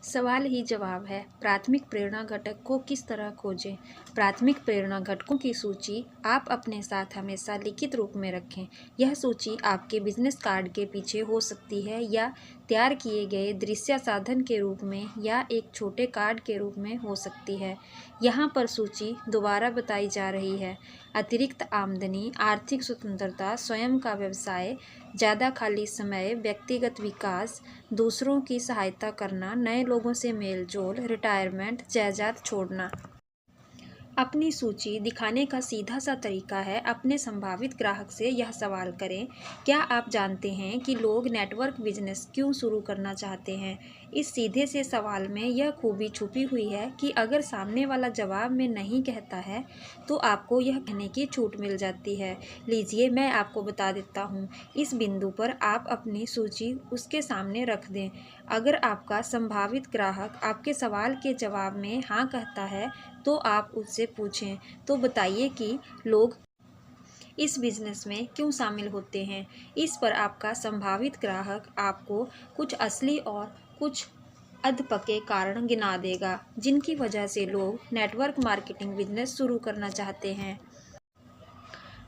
सवाल ही जवाब है। प्राथमिक प्रेरणा घटक को किस तरह खोजें? प्राथमिक प्रेरणा घटकों की सूची आप अपने साथ हमेशा लिखित रूप में रखें। यह सूची आपके बिजनेस कार्ड के पीछे हो सकती है या तैयार किए गए दृश्य साधन के रूप में या एक छोटे कार्ड के रूप में हो सकती है। यहाँ पर सूची दोबारा बताई जा रही है। अतिरिक्त आमदनी, आर्थिक स्वतंत्रता, स्वयं का व्यवसाय, ज़्यादा खाली समय, व्यक्तिगत विकास, दूसरों की सहायता करना, नए लोगों से मेल जोल, रिटायरमेंट, जायदाद छोड़ना। अपनी सूची दिखाने का सीधा सा तरीका है अपने संभावित ग्राहक से यह सवाल करें, क्या आप जानते हैं कि लोग नेटवर्क बिजनेस क्यों शुरू करना चाहते हैं? इस सीधे से सवाल में यह खूबी छुपी हुई है कि अगर सामने वाला जवाब में नहीं कहता है तो आपको यह कहने की छूट मिल जाती है, लीजिए मैं आपको बता देता हूँ। इस बिंदु पर आप अपनी सूची उसके सामने रख दें। अगर आपका संभावित ग्राहक आपके सवाल के जवाब में हाँ कहता है तो आप उससे पूछें, तो बताइए कि लोग इस बिजनेस में क्यों शामिल होते हैं। इस पर आपका संभावित ग्राहक आपको कुछ असली और कुछ अधपके कारण गिना देगा जिनकी वजह से लोग नेटवर्क मार्केटिंग बिजनेस शुरू करना चाहते हैं।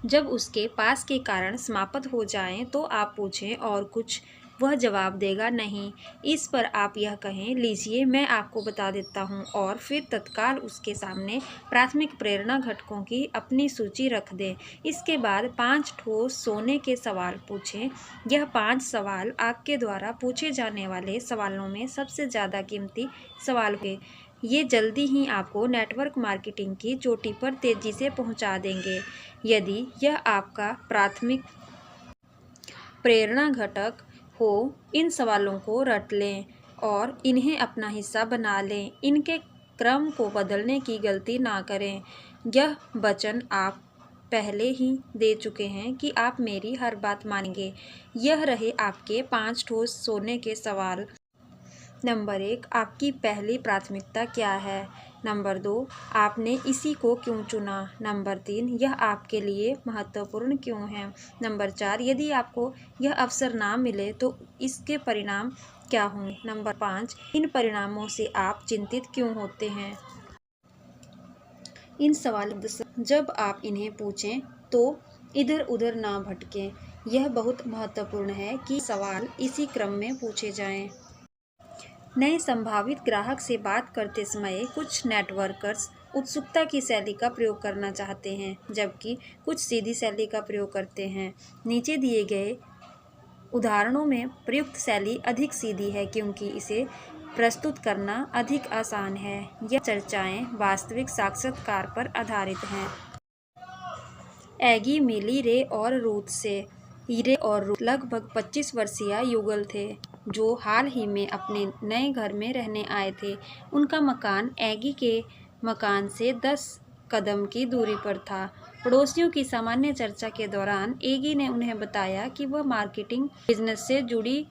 जब उसके पास के कारण समाप्त हो जाएं तो आप पूछें और कुछ वह जवाब देगा नहीं। इस पर आप यह कहें, लीजिए मैं आपको बता देता हूं, और फिर तत्काल उसके सामने प्राथमिक प्रेरणा घटकों की अपनी सूची रख दें। इसके बाद 5 ठोस सोने के सवाल पूछें। यह 5 सवाल आपके द्वारा पूछे जाने वाले सवालों में सबसे ज़्यादा कीमती सवाल होंगे। ये जल्दी ही आपको नेटवर्क मार्केटिंग की चोटी पर तेज़ी से पहुंचा देंगे। यदि यह आपका प्राथमिक प्रेरणा घटक हो, इन सवालों को रट लें और इन्हें अपना हिस्सा बना लें। इनके क्रम को बदलने की गलती ना करें। यह वचन आप पहले ही दे चुके हैं कि आप मेरी हर बात मानेंगे। यह रहे आपके 5 ठोस सोने के सवाल। नंबर 1, आपकी पहली प्राथमिकता क्या है? नंबर 2, आपने इसी को क्यों चुना? नंबर 3, यह आपके लिए महत्वपूर्ण क्यों है? नंबर 4, यदि आपको यह अवसर ना मिले तो इसके परिणाम क्या होंगे? नंबर 5, इन परिणामों से आप चिंतित क्यों होते हैं? इन सवालों जब आप इन्हें पूछें तो इधर उधर ना भटकें। यह बहुत महत्वपूर्ण है कि सवाल इसी क्रम में पूछे जाएं। नए संभावित ग्राहक से बात करते समय कुछ नेटवर्कर्स उत्सुकता की शैली का प्रयोग करना चाहते हैं, जबकि कुछ सीधी शैली का प्रयोग करते हैं। नीचे दिए गए उदाहरणों में प्रयुक्त शैली अधिक सीधी है क्योंकि इसे प्रस्तुत करना अधिक आसान है। यह चर्चाएं वास्तविक साक्षात्कार पर आधारित हैं। एगी मिली रे और रूथ से। रे और रूथ लगभग 25 वर्षीय युगल थे जो हाल ही में अपने नए घर में रहने आए थे। उनका मकान एगी के मकान से 10 कदम की दूरी पर था। पड़ोसियों की सामान्य चर्चा के दौरान एगी ने उन्हें बताया कि वह मार्केटिंग बिजनेस से जुड़ी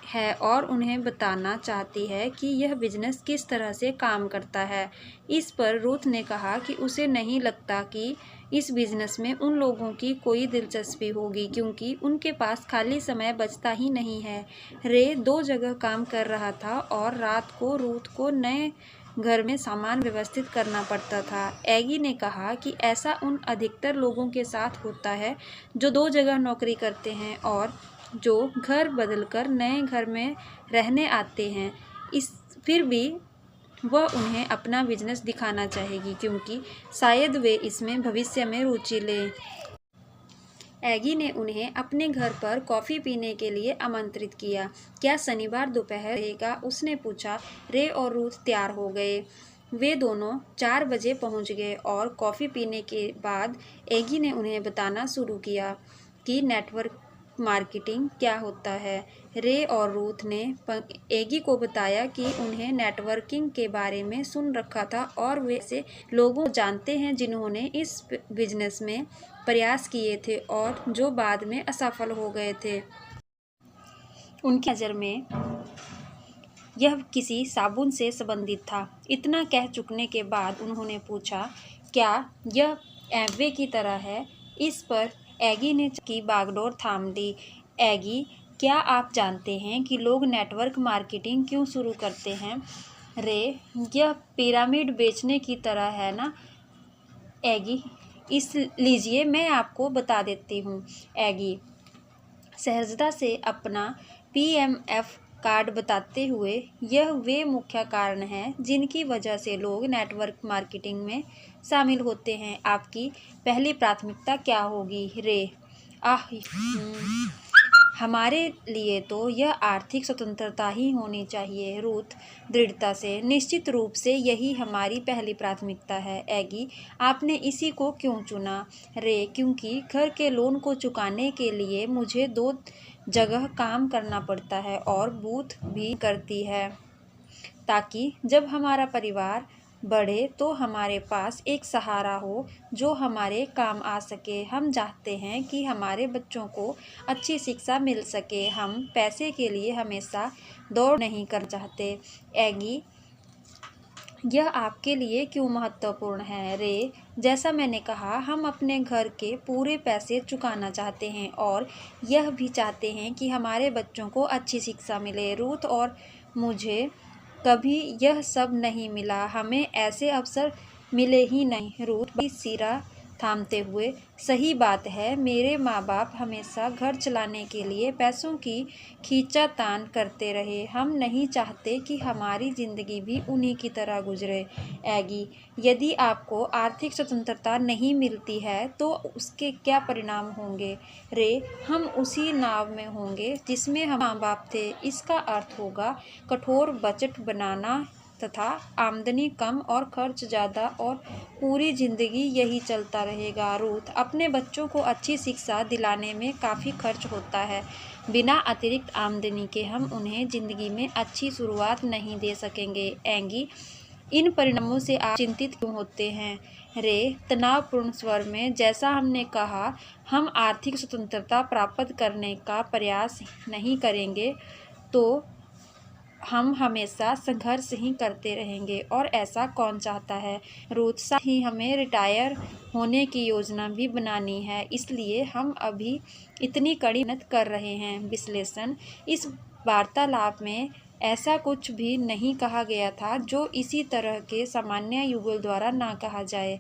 है और उन्हें बताना चाहती है कि यह बिजनेस किस तरह से काम करता है। इस पर रूथ ने कहा कि उसे नहीं लगता कि इस बिजनेस में उन लोगों की कोई दिलचस्पी होगी क्योंकि उनके पास खाली समय बचता ही नहीं है। रे 2 जगह काम कर रहा था और रात को रूथ को नए घर में सामान व्यवस्थित करना पड़ता था। एगी ने कहा कि ऐसा उन अधिकतर लोगों के साथ होता है जो 2 जगह नौकरी करते हैं और जो घर बदलकर नए घर में रहने आते हैं। फिर भी वह उन्हें अपना बिजनेस दिखाना चाहेगी क्योंकि शायद वे इसमें भविष्य में रुचि लें। एगी ने उन्हें अपने घर पर कॉफ़ी पीने के लिए आमंत्रित किया। क्या शनिवार दोपहर रहेगा? उसने पूछा। रे और रूथ तैयार हो गए। वे दोनों 4 बजे पहुंच गए और कॉफ़ी पीने के बाद एगी ने उन्हें बताना शुरू किया कि नेटवर्क मार्केटिंग क्या होता है। रे और रूथ ने एगी को बताया कि उन्हें नेटवर्किंग के बारे में सुन रखा था और वे ऐसे लोगों को जानते हैं जिन्होंने इस बिजनेस में प्रयास किए थे और जो बाद में असफल हो गए थे। उनकी नज़र में यह किसी साबुन से संबंधित था। इतना कह चुकने के बाद उन्होंने पूछा, क्या यह एम्वे की तरह है? इस पर एगी ने की बागडोर थाम ली। एगी, क्या आप जानते हैं कि लोग नेटवर्क मार्केटिंग क्यों शुरू करते हैं? रे, यह पिरामिड बेचने की तरह है ना एगी। इस लीजिए मैं आपको बता देती हूँ। एगी सहजता से अपना पीएमएफ कार्ड बताते हुए, यह वे मुख्य कारण हैं जिनकी वजह से लोग नेटवर्क मार्केटिंग में शामिल होते हैं। आपकी पहली प्राथमिकता क्या होगी? रे, हमारे लिए तो यह आर्थिक स्वतंत्रता ही होनी चाहिए। रूथ दृढ़ता से, निश्चित रूप से यही हमारी पहली प्राथमिकता है। एगी, आपने इसी को क्यों चुना? रे, क्योंकि घर के लोन को चुकाने के लिए मुझे 2 जगह काम करना पड़ता है और बूथ भी करती है, ताकि जब हमारा परिवार बढ़े तो हमारे पास एक सहारा हो जो हमारे काम आ सके। हम चाहते हैं कि हमारे बच्चों को अच्छी शिक्षा मिल सके। हम पैसे के लिए हमेशा दौड़ नहीं कर चाहते। एगी, यह आपके लिए क्यों महत्वपूर्ण है? रे, जैसा मैंने कहा, हम अपने घर के पूरे पैसे चुकाना चाहते हैं और यह भी चाहते हैं कि हमारे बच्चों को अच्छी शिक्षा मिले। रूथ, और मुझे कभी यह सब नहीं मिला। हमें ऐसे अवसर मिले ही नहीं। रूथ सिरा थामते हुए, सही बात है, मेरे माँ बाप हमेशा घर चलाने के लिए पैसों की खींचातान करते रहे। हम नहीं चाहते कि हमारी ज़िंदगी भी उन्हीं की तरह गुजरे। एगी, यदि आपको आर्थिक स्वतंत्रता नहीं मिलती है तो उसके क्या परिणाम होंगे? रे, हम उसी नाव में होंगे जिसमें हम माँ बाप थे। इसका अर्थ होगा कठोर बजट बनाना तथा आमदनी कम और खर्च ज़्यादा, और पूरी ज़िंदगी यही चलता रहेगा। रूथ, अपने बच्चों को अच्छी शिक्षा दिलाने में काफ़ी खर्च होता है। बिना अतिरिक्त आमदनी के हम उन्हें ज़िंदगी में अच्छी शुरुआत नहीं दे सकेंगे। एगी, इन परिणामों से आप चिंतित क्यों होते हैं? रे, तनावपूर्ण स्वर में, जैसा हमने कहा, हम आर्थिक स्वतंत्रता प्राप्त करने का प्रयास नहीं करेंगे तो हम हमेशा संघर्ष ही करते रहेंगे, और ऐसा कौन चाहता है? रूथ, साथ ही हमें रिटायर होने की योजना भी बनानी है, इसलिए हम अभी इतनी कड़ी मेहनत कर रहे हैं। विश्लेषण, इस वार्तालाप में ऐसा कुछ भी नहीं कहा गया था जो इसी तरह के सामान्य युगल द्वारा ना कहा जाए।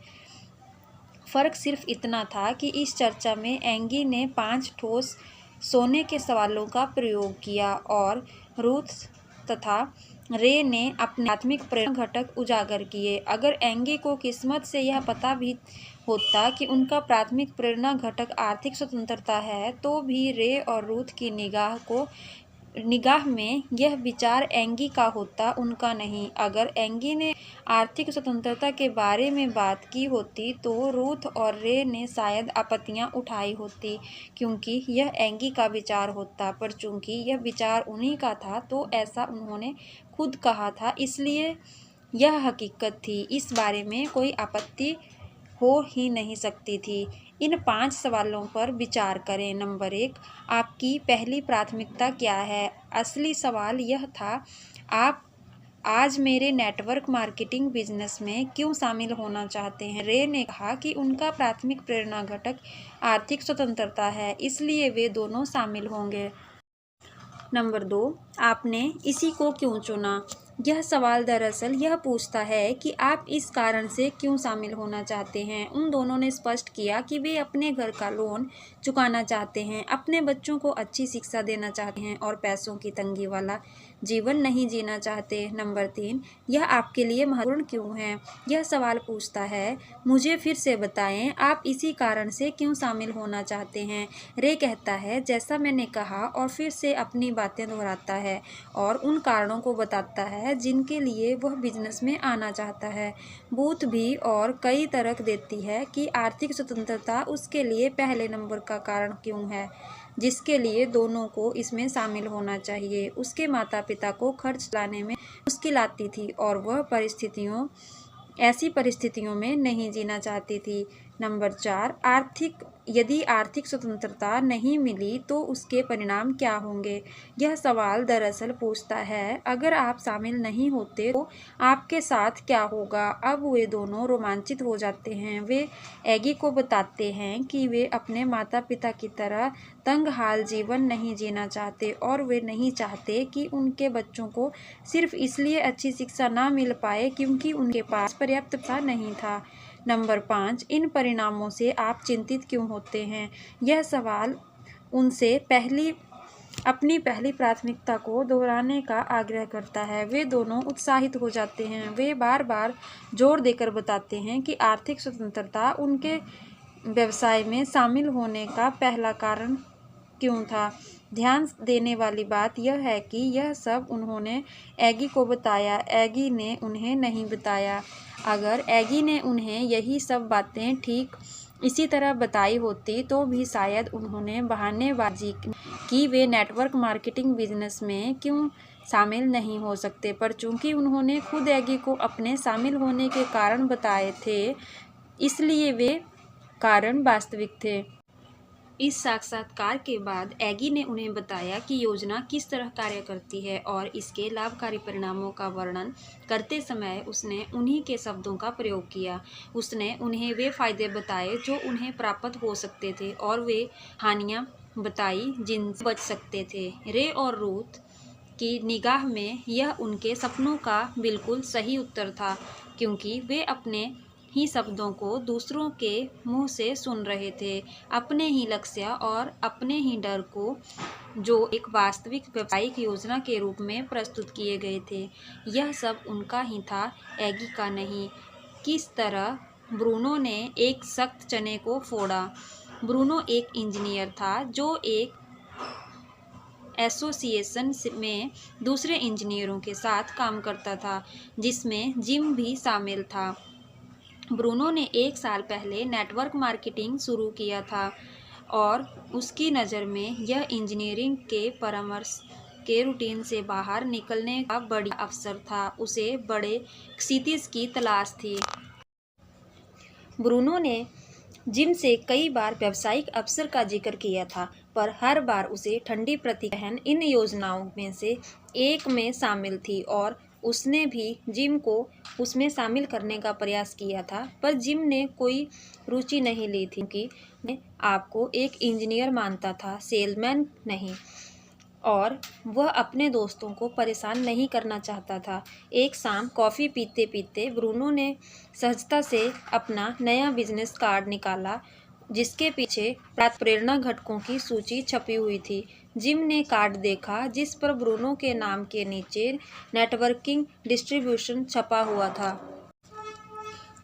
फ़र्क सिर्फ इतना था कि इस चर्चा में एंगी ने 5 ठोस सोने के सवालों का प्रयोग किया और रूथ तथा रे ने अपने प्राथमिक प्रेरणा घटक उजागर किए। अगर एंगी को किस्मत से यह पता भी होता कि उनका प्राथमिक प्रेरणा घटक आर्थिक स्वतंत्रता है, तो भी रे और रूथ की निगाह में यह विचार एंगी का होता, उनका नहीं। अगर एंगी ने आर्थिक स्वतंत्रता के बारे में बात की होती तो रूथ और रे ने शायद आपत्तियां उठाई होती, क्योंकि यह एंगी का विचार होता। पर चूंकि यह विचार उन्हीं का था तो ऐसा उन्होंने खुद कहा था, इसलिए यह हकीकत थी। इस बारे में कोई आपत्ति हो ही नहीं सकती थी। इन 5 सवालों पर विचार करें। नंबर 1, आपकी पहली प्राथमिकता क्या है? असली सवाल यह था, आप आज मेरे नेटवर्क मार्केटिंग बिजनेस में क्यों शामिल होना चाहते हैं? रे ने कहा कि उनका प्राथमिक प्रेरणा घटक आर्थिक स्वतंत्रता है, इसलिए वे दोनों शामिल होंगे। नंबर 2, आपने इसी को क्यों चुना? यह सवाल दरअसल यह पूछता है कि आप इस कारण से क्यों शामिल होना चाहते हैं। उन दोनों ने स्पष्ट किया कि वे अपने घर का लोन चुकाना चाहते हैं, अपने बच्चों को अच्छी शिक्षा देना चाहते हैं और पैसों की तंगी वाला जीवन नहीं जीना चाहते। नंबर 3, यह आपके लिए महत्वपूर्ण क्यों है? यह सवाल पूछता है, मुझे फिर से बताएं, आप इसी कारण से क्यों शामिल होना चाहते हैं? रे कहता है, जैसा मैंने कहा, और फिर से अपनी बातें दोहराता है और उन कारणों को बताता है जिनके लिए वह बिजनेस में आना चाहता है। बूथ भी और कई तर्क देती है कि आर्थिक स्वतंत्रता उसके लिए पहले नंबर का कारण क्यों है, जिसके लिए दोनों को इसमें शामिल होना चाहिए। उसके माता पिता को खर्च लाने में मुश्किल आती थी और वह ऐसी परिस्थितियों में नहीं जीना चाहती थी। नंबर 4, यदि आर्थिक स्वतंत्रता नहीं मिली तो उसके परिणाम क्या होंगे? यह सवाल दरअसल पूछता है, अगर आप शामिल नहीं होते तो आपके साथ क्या होगा? अब वे दोनों रोमांचित हो जाते हैं। वे एगी को बताते हैं कि वे अपने माता पिता की तरह तंग-हाल जीवन नहीं जीना चाहते और वे नहीं चाहते कि उनके बच्चों को सिर्फ इसलिए अच्छी शिक्षा ना मिल पाए क्योंकि उनके पास पर्याप्त पैसा नहीं था। नंबर 5, इन परिणामों से आप चिंतित क्यों होते हैं? यह सवाल उनसे अपनी पहली प्राथमिकता को दोहराने का आग्रह करता है। वे दोनों उत्साहित हो जाते हैं। वे बार-बार जोर देकर बताते हैं कि आर्थिक स्वतंत्रता उनके व्यवसाय में शामिल होने का पहला कारण क्यों था। ध्यान देने वाली बात यह है कि यह सब उन्होंने एगी को बताया, एगी ने उन्हें नहीं बताया। अगर एगी ने उन्हें यही सब बातें ठीक इसी तरह बताई होती तो भी शायद उन्होंने बहानेबाजी की वे नेटवर्क मार्केटिंग बिजनेस में क्यों शामिल नहीं हो सकते, पर चूंकि उन्होंने खुद एगी को अपने शामिल होने के कारण बताए थे, इसलिए वे कारण वास्तविक थे। इस साक्षात्कार के बाद एगी ने उन्हें बताया कि योजना किस तरह कार्य करती है और इसके लाभकारी परिणामों का वर्णन करते समय उसने उन्हीं के शब्दों का प्रयोग किया। उसने उन्हें वे फायदे बताए जो उन्हें प्राप्त हो सकते थे और वे हानियां बताई जिनसे बच सकते थे। रे और रूथ की निगाह में यह उनके सपनों का बिल्कुल सही उत्तर था, क्योंकि वे अपने ही शब्दों को दूसरों के मुंह से सुन रहे थे, अपने ही लक्ष्य और अपने ही डर को जो एक वास्तविक व्यावसायिक योजना के रूप में प्रस्तुत किए गए थे। यह सब उनका ही था, एगी का नहीं। किस तरह ब्रूनो ने एक सख्त चने को फोड़ा। ब्रूनो एक इंजीनियर था जो एक एसोसिएशन में दूसरे इंजीनियरों के साथ काम करता था, जिसमें जिम भी शामिल था। ब्रूनो ने 1 साल पहले नेटवर्क मार्केटिंग शुरू किया था और उसकी नज़र में यह इंजीनियरिंग के परामर्श के रूटीन से बाहर निकलने का बड़ा अवसर था। उसे बड़े क्षितिज की तलाश थी। ब्रूनो ने जिम से कई बार व्यावसायिक अवसर का जिक्र किया था, पर हर बार उसे ठंडी प्रतिक्रिया इन योजनाओं में से एक में शामिल थी और उसने भी जिम को उसमें शामिल करने का प्रयास किया था, पर जिम ने कोई रुचि नहीं ली थी क्योंकि मैं आपको एक इंजीनियर मानता था, सेल्समैन नहीं, और वह अपने दोस्तों को परेशान नहीं करना चाहता था। एक शाम कॉफ़ी पीते पीते ब्रूनो ने सहजता से अपना नया बिजनेस कार्ड निकाला, जिसके पीछे प्रेरणा घटकों की सूची छपी हुई थी। जिम ने कार्ड देखा जिस पर ब्रूनो के नाम के नीचे नेटवर्किंग डिस्ट्रीब्यूशन छपा हुआ था।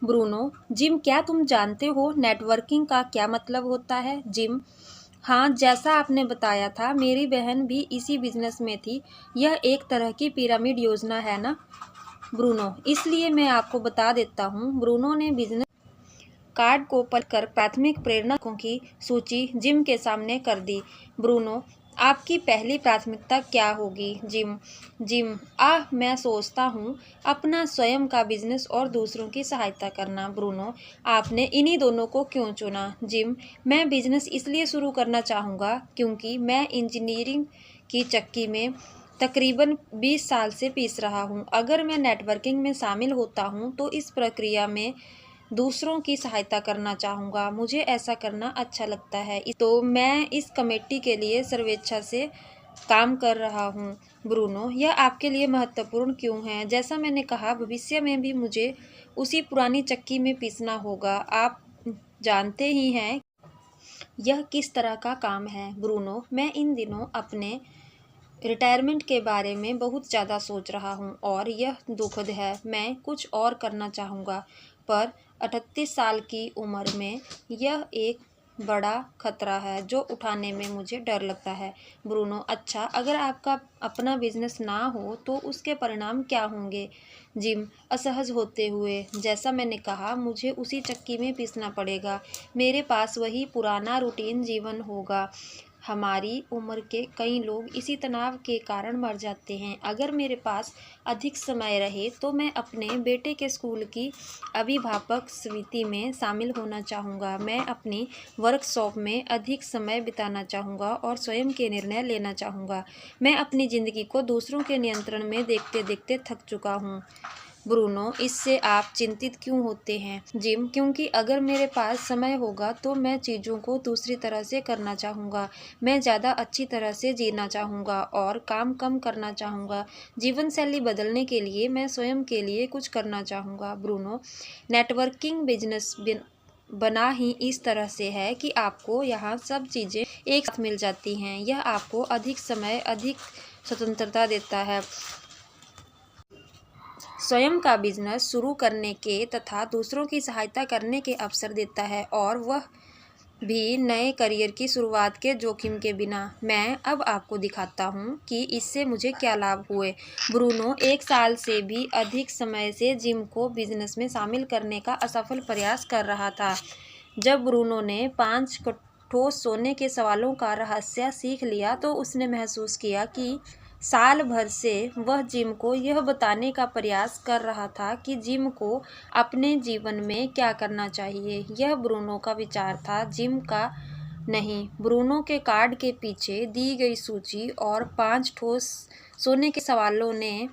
ब्रूनो, जिम, क्या तुम जानते हो नेटवर्किंग का क्या मतलब होता है? जिम, हाँ, जैसा आपने बताया था, मेरी बहन भी इसी बिजनेस में थी। यह एक तरह की पिरामिड योजना है ना? ब्रूनो, इसलिए मैं आपको बता देता हूँ। ब्रूनो ने बिजनेस कार्ड को पलटकर प्राथमिक प्रेरणाओं की सूची जिम के सामने कर दी। ब्रूनो, आपकी पहली प्राथमिकता क्या होगी? जिम, मैं सोचता हूँ अपना स्वयं का बिजनेस और दूसरों की सहायता करना। ब्रूनो, आपने इन्हीं दोनों को क्यों चुना? जिम, मैं बिजनेस इसलिए शुरू करना चाहूँगा क्योंकि मैं इंजीनियरिंग की चक्की में तकरीबन 20 साल से पीस रहा हूँ। अगर मैं नेटवर्किंग में शामिल होता हूँ तो इस प्रक्रिया में दूसरों की सहायता करना चाहूँगा। मुझे ऐसा करना अच्छा लगता है, तो मैं इस कमेटी के लिए सर्वेच्छा से काम कर रहा हूँ। ब्रूनो, यह आपके लिए महत्वपूर्ण क्यों है? जैसा मैंने कहा, भविष्य में भी मुझे उसी पुरानी चक्की में पीसना होगा। आप जानते ही हैं यह किस तरह का काम है। ब्रूनो, मैं इन दिनों अपने रिटायरमेंट के बारे में बहुत ज़्यादा सोच रहा हूँ और यह दुखद है। मैं कुछ और करना चाहूँगा, पर 38 साल की उम्र में यह एक बड़ा खतरा है जो उठाने में मुझे डर लगता है। ब्रूनो, अच्छा, अगर आपका अपना बिजनेस ना हो तो उसके परिणाम क्या होंगे? जिम, असहज होते हुए, जैसा मैंने कहा, मुझे उसी चक्की में पीसना पड़ेगा। मेरे पास वही पुराना रूटीन जीवन होगा। हमारी उम्र के कई लोग इसी तनाव के कारण मर जाते हैं। अगर मेरे पास अधिक समय रहे तो मैं अपने बेटे के स्कूल की अभिभावक समिति में शामिल होना चाहूँगा। मैं अपनी वर्कशॉप में अधिक समय बिताना चाहूँगा और स्वयं के निर्णय लेना चाहूँगा। मैं अपनी ज़िंदगी को दूसरों के नियंत्रण में देखते देखते थक चुका हूँ। ब्रूनो, इससे आप चिंतित क्यों होते हैं? जिम, क्योंकि अगर मेरे पास समय होगा तो मैं चीज़ों को दूसरी तरह से करना चाहूँगा। मैं ज़्यादा अच्छी तरह से जीना चाहूँगा और काम कम करना चाहूँगा। जीवन शैली बदलने के लिए मैं स्वयं के लिए कुछ करना चाहूँगा। ब्रूनो, नेटवर्किंग बिजनेस बना ही इस तरह से है कि आपको यहाँ सब चीज़ें एक साथ मिल जाती हैं। यह आपको अधिक समय, अधिक स्वतंत्रता देता है, स्वयं का बिजनेस शुरू करने के तथा दूसरों की सहायता करने के अवसर देता है, और वह भी नए करियर की शुरुआत के जोखिम के बिना। मैं अब आपको दिखाता हूँ कि इससे मुझे क्या लाभ हुए। ब्रूनो 1 साल से भी अधिक समय से जिम को बिजनेस में शामिल करने का असफल प्रयास कर रहा था। जब ब्रूनो ने 5 ठोस सोने के सवालों का रहस्य सीख लिया तो उसने महसूस किया कि साल भर से वह जिम को यह बताने का प्रयास कर रहा था कि जिम को अपने जीवन में क्या करना चाहिए। यह ब्रूनो का विचार था, जिम का नहीं। ब्रूनो के कार्ड के पीछे दी गई सूची और 5 ठोस सोने के सवालों ने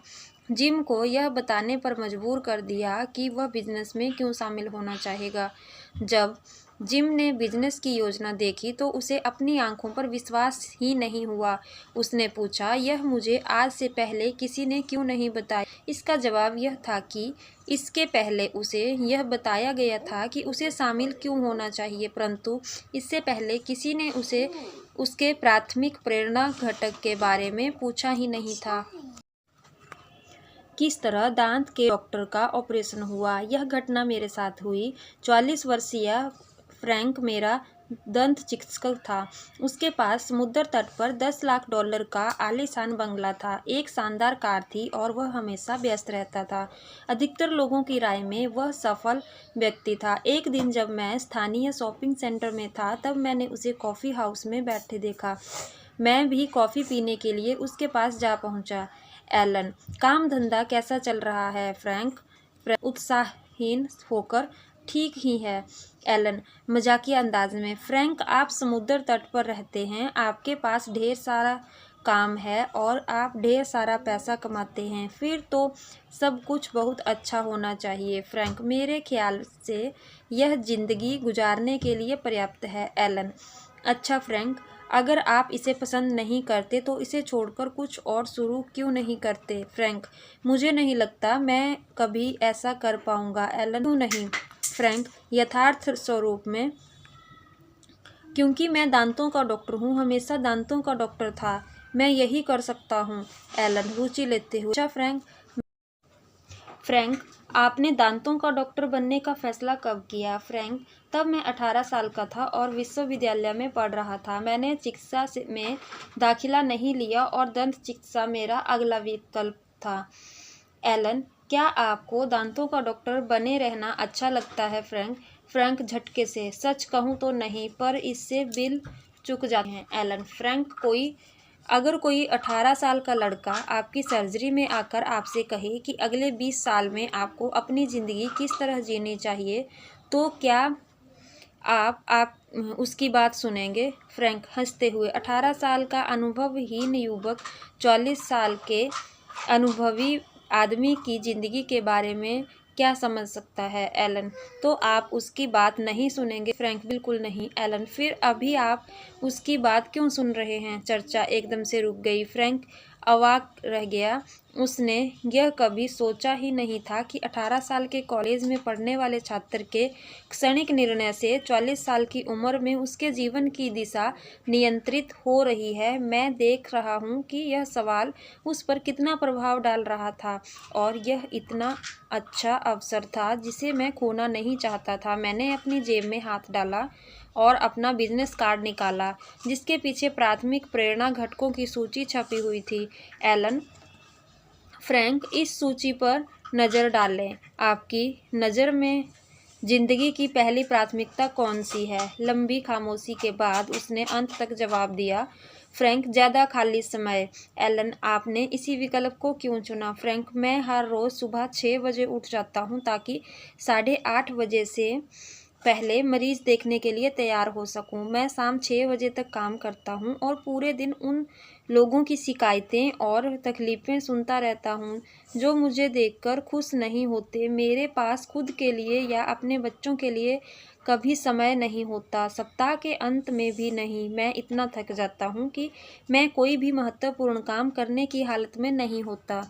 जिम को यह बताने पर मजबूर कर दिया कि वह बिजनेस में क्यों शामिल होना चाहेगा। जब जिम ने बिजनेस की योजना देखी तो उसे अपनी आंखों पर विश्वास ही नहीं हुआ। उसने पूछा, यह मुझे आज से पहले किसी ने क्यों नहीं बताया? इसका जवाब यह था कि इसके पहले उसे यह बताया गया था कि उसे शामिल क्यों होना चाहिए, परंतु इससे पहले किसी ने उसे उसके प्राथमिक प्रेरणा घटक के बारे में पूछा ही नहीं था। किस तरह दांत के डॉक्टर का ऑपरेशन हुआ? यह घटना मेरे साथ हुई। 44 वर्षीय फ्रैंक मेरा दंत चिकित्सक था। उसके पास समुद्र तट पर $10 लाख का आलीशान बंगला था, एक शानदार कार थी और वह हमेशा व्यस्त रहता था। अधिकतर लोगों की राय में वह सफल व्यक्ति था। एक दिन जब मैं स्थानीय शॉपिंग सेंटर में था तब मैंने उसे कॉफ़ी हाउस में बैठे देखा। मैं भी कॉफ़ी पीने के लिए उसके पास जा पहुंचा। एलन, काम धंधा कैसा चल रहा है? फ्रैंक उत्साहहीन होकर, ठीक ही है। एलन मजाकिया अंदाज में, फ्रैंक आप समुद्र तट पर रहते हैं, आपके पास ढेर सारा काम है और आप ढेर सारा पैसा कमाते हैं, फिर तो सब कुछ बहुत अच्छा होना चाहिए। फ्रैंक, मेरे ख्याल से यह जिंदगी गुजारने के लिए पर्याप्त है। एलन, अच्छा फ्रैंक, अगर आप इसे पसंद नहीं करते तो इसे छोड़कर कुछ और शुरू क्यों नहीं करते? फ्रैंक, मुझे नहीं लगता मैं कभी ऐसा कर पाऊंगा। एलन, क्यों नहीं? फ्रैंक, यथार्थ स्वरूप में क्योंकि मैं दांतों का डॉक्टर हूँ, हमेशा दांतों का डॉक्टर था, मैं यही कर सकता हूँ। एलन रुचि लेते हुए, अच्छा फ्रैंक, आपने दांतों का डॉक्टर बनने का फैसला कब किया? फ्रैंक, तब मैं 18 साल का था और विश्वविद्यालय में पढ़ रहा था। मैंने चिकित्सा में दाखिला नहीं लिया और दंत चिकित्सा मेरा अगला विकल्प था। एलन, क्या आपको दांतों का डॉक्टर बने रहना अच्छा लगता है? फ्रैंक, फ्रैंक झटके से, सच कहूँ तो नहीं, पर इससे बिल चुक जाते हैं। एलन, फ्रैंक, अगर कोई 18 साल का लड़का आपकी सर्जरी में आकर आपसे कहे कि अगले 20 साल में आपको अपनी ज़िंदगी किस तरह जीनी चाहिए, तो क्या आप उसकी बात सुनेंगे? फ्रैंक हंसते हुए, 18 साल का अनुभवहीन युवक 44 साल के अनुभवी आदमी की ज़िंदगी के बारे में क्या समझ सकता है? एलन, तो आप उसकी बात नहीं सुनेंगे? फ्रैंक, बिल्कुल नहीं। एलन, फिर अभी आप उसकी बात क्यों सुन रहे हैं? चर्चा एकदम से रुक गई। फ्रैंक अवाक रह गया। उसने यह कभी सोचा ही नहीं था कि 18 साल के कॉलेज में पढ़ने वाले छात्र के क्षणिक निर्णय से 44 साल की उम्र में उसके जीवन की दिशा नियंत्रित हो रही है। मैं देख रहा हूँ कि यह सवाल उस पर कितना प्रभाव डाल रहा था, और यह इतना अच्छा अवसर था जिसे मैं खोना नहीं चाहता था। मैंने अपनी जेब में हाथ डाला और अपना बिजनेस कार्ड निकाला जिसके पीछे प्राथमिक प्रेरणा घटकों की सूची छपी हुई थी। एलन, फ्रैंक, इस सूची पर नज़र डालें। आपकी नज़र में जिंदगी की पहली प्राथमिकता कौन सी है? लंबी खामोशी के बाद उसने अंत तक जवाब दिया, फ्रैंक, ज़्यादा खाली समय। एलन, आपने इसी विकल्प को क्यों चुना? फ्रैंक, मैं हर रोज़ सुबह 6 बजे उठ जाता हूँ ताकि 8:30 बजे से पहले मरीज देखने के लिए तैयार हो सकूं। मैं शाम 6 बजे तक काम करता हूं और पूरे दिन उन लोगों की शिकायतें और तकलीफ़ें सुनता रहता हूं जो मुझे देखकर खुश नहीं होते। मेरे पास खुद के लिए या अपने बच्चों के लिए कभी समय नहीं होता, सप्ताह के अंत में भी नहीं। मैं इतना थक जाता हूं कि मैं कोई भी महत्वपूर्ण काम करने की हालत में नहीं होता।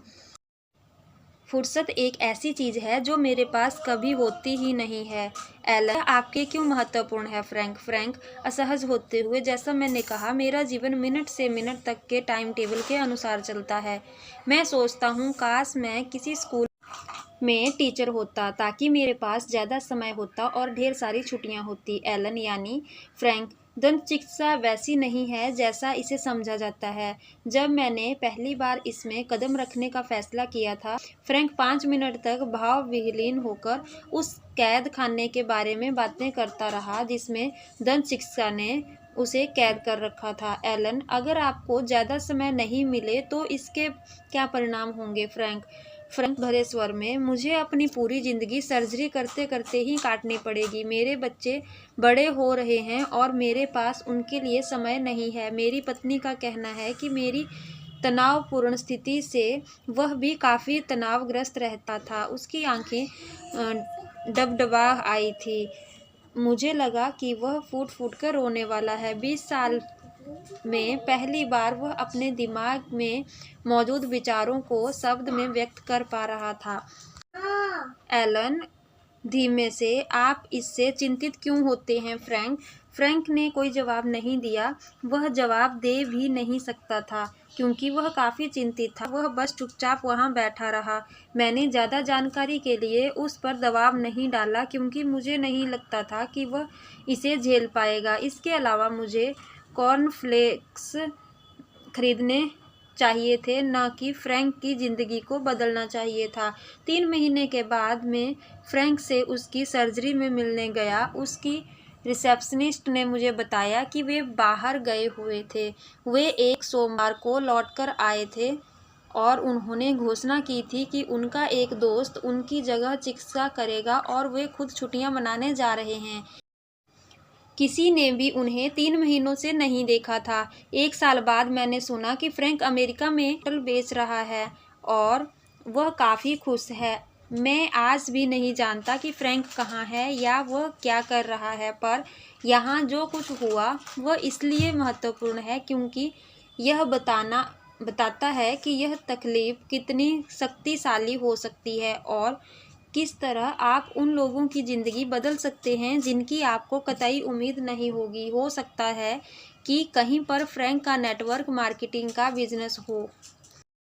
फुर्सत एक ऐसी चीज़ है जो मेरे पास कभी होती ही नहीं है। एलन, आपके क्यों महत्वपूर्ण है? फ्रैंक असहज होते हुए, जैसा मैंने कहा, मेरा जीवन मिनट से मिनट तक के टाइम टेबल के अनुसार चलता है। मैं सोचता हूँ काश मैं किसी स्कूल में टीचर होता ताकि मेरे पास ज़्यादा समय होता और ढेर सारी छुट्टियाँ होती। एलन यानी फ्रैंक, दंत चिकित्सा वैसी नहीं है जैसा इसे समझा जाता है। जब मैंने पहली बार इसमें कदम रखने का फैसला किया था, फ्रैंक 5 मिनट तक भाव विहीन होकर उस कैद खाने के बारे में बातें करता रहा जिसमें दंत चिकित्सा ने उसे कैद कर रखा था। एलन, अगर आपको ज़्यादा समय नहीं मिले तो इसके क्या परिणाम होंगे? फ्रैंक भरे स्वर में, मुझे अपनी पूरी ज़िंदगी सर्जरी करते करते ही काटनी पड़ेगी। मेरे बच्चे बड़े हो रहे हैं और मेरे पास उनके लिए समय नहीं है। मेरी पत्नी का कहना है कि मेरी तनावपूर्ण स्थिति से वह भी काफ़ी तनावग्रस्त रहता था। उसकी आंखें डबडबा आई थी। मुझे लगा कि वह फूट फूट कर रोने वाला है। 20 साल में पहली बार वह अपने दिमाग में मौजूद विचारों को शब्द में व्यक्त कर पा रहा था। एलन धीमे से, आप इससे चिंतित क्यों होते हैं? फ्रैंक ने कोई जवाब नहीं दिया। वह जवाब दे भी नहीं सकता था क्योंकि वह काफ़ी चिंतित था। वह बस चुपचाप वहाँ बैठा रहा। मैंने ज़्यादा जानकारी के लिए उस पर दबाव नहीं डाला क्योंकि मुझे नहीं लगता था कि वह इसे झेल पाएगा। इसके अलावा मुझे कॉर्नफ्लेक्स खरीदने चाहिए थे, न कि फ्रैंक की ज़िंदगी को बदलना चाहिए था। 3 महीने के बाद मैं फ्रैंक से उसकी सर्जरी में मिलने गया। उसकी रिसेप्शनिस्ट ने मुझे बताया कि वे बाहर गए हुए थे। वे एक सोमवार को लौटकर आए थे और उन्होंने घोषणा की थी कि उनका एक दोस्त उनकी जगह चिकित्सा करेगा और वे खुद छुट्टियां मनाने जा रहे हैं। किसी ने भी उन्हें 3 महीनों से नहीं देखा था। 1 साल बाद मैंने सुना कि फ्रैंक अमेरिका में होटल बेच रहा है और वह काफ़ी खुश है। मैं आज भी नहीं जानता कि फ्रैंक कहाँ है या वह क्या कर रहा है, पर यहाँ जो कुछ हुआ वह इसलिए महत्वपूर्ण है क्योंकि यह बताता है कि यह तकलीफ कितनी शक्तिशाली हो सकती है और किस तरह आप उन लोगों की ज़िंदगी बदल सकते हैं जिनकी आपको कतई उम्मीद नहीं होगी। हो सकता है कि कहीं पर फ्रैंक का नेटवर्क मार्केटिंग का बिजनेस हो।